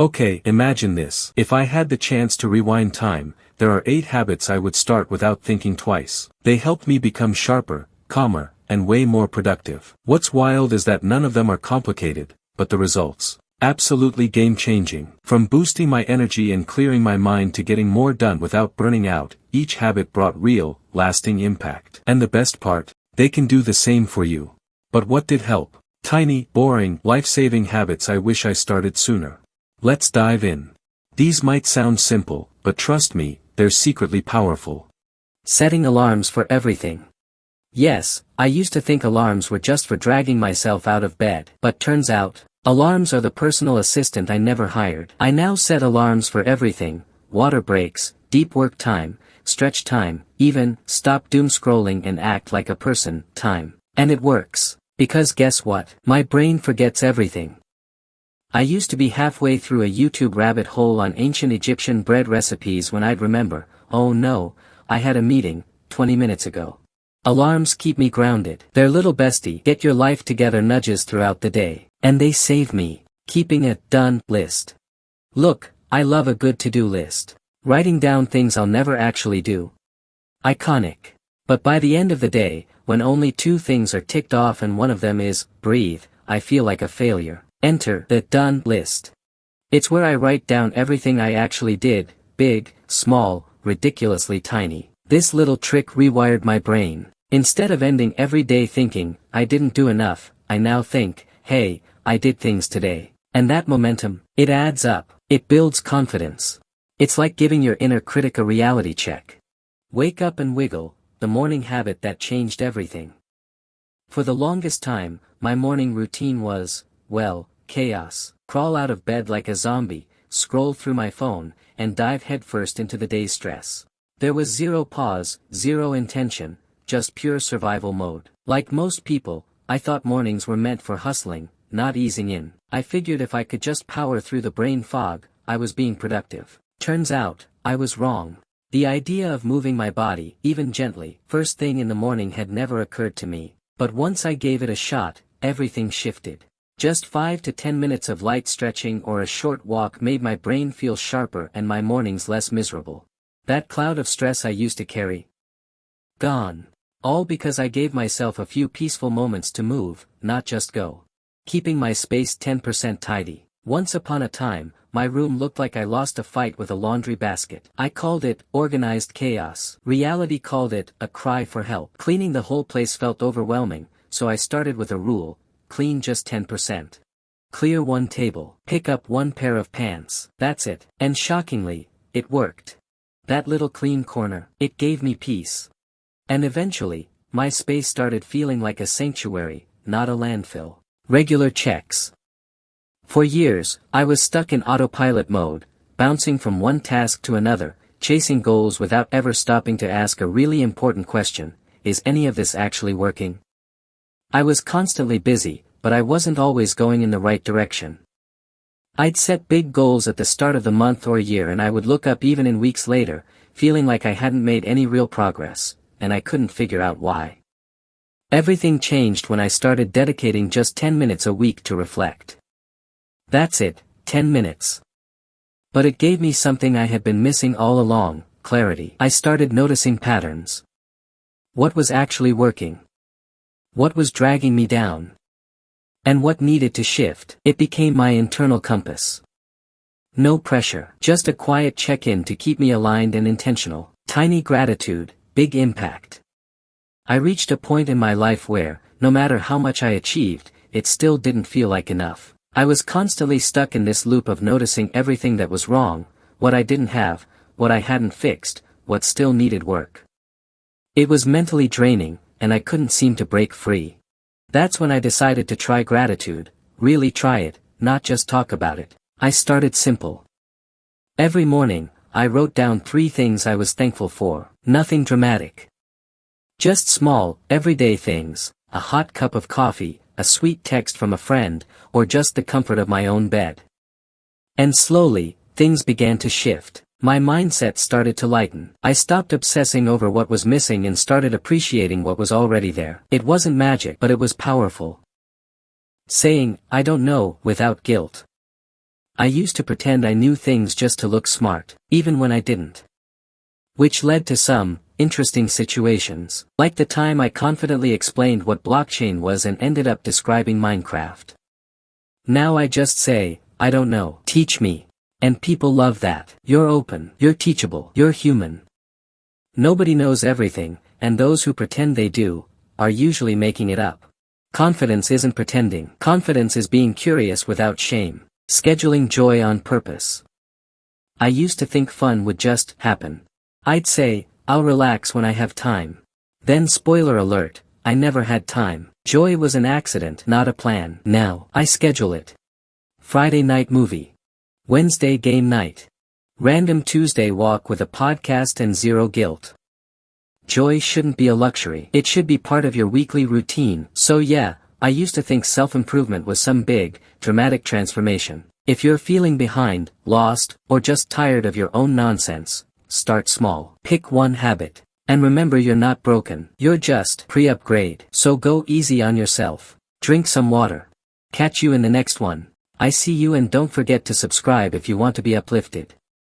Okay, imagine this. If I had the chance to rewind time, there are 8 habits I would start without thinking twice. They help me become sharper, calmer, and way more productive. What's wild is that none of them are complicated, but the results, absolutely game-changing. From boosting my energy and clearing my mind to getting more done without burning out, each habit brought real, lasting impact. And the best part, they can do the same for you. But what did help? Tiny, boring, life-saving habits I wish I started sooner. Let's dive in. These might sound simple, but trust me, they're secretly powerful. Setting alarms for everything. Yes, I used to think alarms were just for dragging myself out of bed, but turns out, alarms are the personal assistant I never hired. I now set alarms for everything: water breaks, deep work time, stretch time, even stop doom scrolling and act like a person time. And it works, because guess what? My brain forgets everything. I used to be halfway through a YouTube rabbit hole on ancient Egyptian bread recipes when I'd remember, oh no, I had a meeting 20 minutes ago. Alarms keep me grounded. They're little bestie, get your life together nudges throughout the day. And they save me, keeping a done list. Look, I love a good to-do list. Writing down things I'll never actually do. Iconic. But by the end of the day, when only 2 things are ticked off and one of them is breathe, I feel like a failure. Enter the done list. It's where I write down everything I actually did, big, small, ridiculously tiny. This little trick rewired my brain. Instead of ending every day thinking, I didn't do enough, I now think, hey, I did things today. And that momentum, it adds up. It builds confidence. It's like giving your inner critic a reality check. Wake up and wiggle, the morning habit that changed everything. For the longest time, my morning routine was, well, chaos. Crawl out of bed like a zombie, scroll through my phone, and dive headfirst into the day's stress. There was zero pause, zero intention, just pure survival mode. Like most people, I thought mornings were meant for hustling, not easing in. I figured if I could just power through the brain fog, I was being productive. Turns out, I was wrong. The idea of moving my body, even gently, first thing in the morning had never occurred to me. But once I gave it a shot, everything shifted. Just 5 to 10 minutes of light stretching or a short walk made my brain feel sharper and my mornings less miserable. That cloud of stress I used to carry, gone. All because I gave myself a few peaceful moments to move, not just go. Keeping my space 10% tidy. Once upon a time, my room looked like I lost a fight with a laundry basket. I called it organized chaos. Reality called it a cry for help. Cleaning the whole place felt overwhelming, so I started with a rule: clean just 10%. Clear 1 table. Pick up 1 pair of pants. That's it. And shockingly, it worked. That little clean corner, it gave me peace. And eventually, my space started feeling like a sanctuary, not a landfill. Regular checks. For years, I was stuck in autopilot mode, bouncing from one task to another, chasing goals without ever stopping to ask a really important question: is any of this actually working? I was constantly busy, but I wasn't always going in the right direction. I'd set big goals at the start of the month or year and I would look up even in weeks later, feeling like I hadn't made any real progress, and I couldn't figure out why. Everything changed when I started dedicating just 10 minutes a week to reflect. That's it, 10 minutes. But it gave me something I had been missing all along: clarity. I started noticing patterns. What was actually working? What was dragging me down? And what needed to shift? It became my internal compass. No pressure, just a quiet check-in to keep me aligned and intentional. Tiny gratitude, big impact. I reached a point in my life where, no matter how much I achieved, it still didn't feel like enough. I was constantly stuck in this loop of noticing everything that was wrong, what I didn't have, what I hadn't fixed, what still needed work. It was mentally draining, and I couldn't seem to break free. That's when I decided to try gratitude, really try it, not just talk about it. I started simple. Every morning, I wrote down 3 things I was thankful for. Nothing dramatic. Just small, everyday things: a hot cup of coffee, a sweet text from a friend, or just the comfort of my own bed. And slowly, things began to shift. My mindset started to lighten. I stopped obsessing over what was missing and started appreciating what was already there. It wasn't magic, but it was powerful. Saying, I don't know, without guilt. I used to pretend I knew things just to look smart, even when I didn't. Which led to some interesting situations, like the time I confidently explained what blockchain was and ended up describing Minecraft. Now I just say, I don't know, teach me. And people love that. You're open, you're teachable, you're human. Nobody knows everything, and those who pretend they do, are usually making it up. Confidence isn't pretending. Confidence is being curious without shame. Scheduling joy on purpose. I used to think fun would just happen. I'd say, I'll relax when I have time. Then spoiler alert, I never had time. Joy was an accident, not a plan. Now, I schedule it. Friday night movie. Wednesday game night. Random Tuesday walk with a podcast and zero guilt. Joy shouldn't be a luxury. It should be part of your weekly routine. So yeah, I used to think self-improvement was some big, dramatic transformation. If you're feeling behind, lost, or just tired of your own nonsense, start small. Pick one habit. And remember, you're not broken. You're just pre-upgrade. So go easy on yourself. Drink some water. Catch you in the next one. I see you, and don't forget to subscribe if you want to be uplifted.